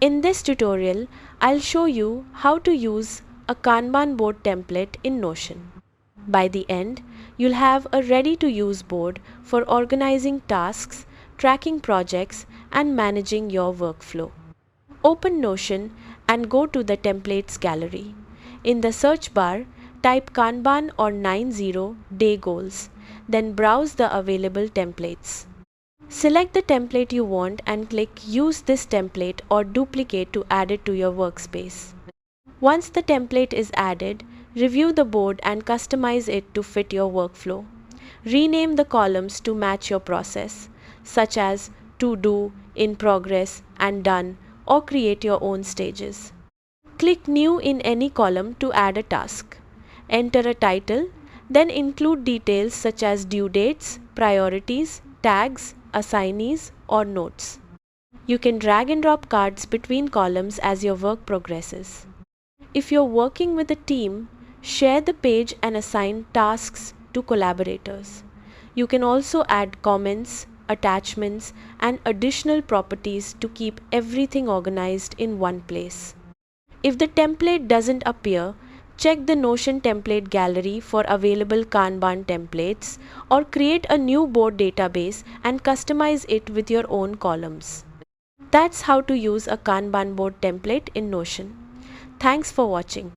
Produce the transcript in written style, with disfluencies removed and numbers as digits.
In this tutorial, I'll show you how to use a Kanban board template in Notion. By the end, you'll have a ready-to-use board for organizing tasks, tracking projects, and managing your workflow. Open Notion and go to the Templates gallery. In the search bar, type Kanban or 90 day goals, then browse the available templates. Select the template you want and click Use this template or duplicate to add it to your workspace. Once the template is added, review the board and customize it to fit your workflow. Rename the columns to match your process, such as To Do, In Progress, and Done, or create your own stages. Click New in any column to add a task. Enter a title, then include details such as due dates, priorities, tags, assignees, or notes. You can drag and drop cards between columns as your work progresses. If you're working with a team, share the page and assign tasks to collaborators. You can also add comments, attachments, and additional properties to keep everything organized in one place. If the template doesn't appear, check the Notion template gallery for available Kanban templates or create a new board database and customize it with your own columns. That's how to use a Kanban board template in Notion. Thanks for watching.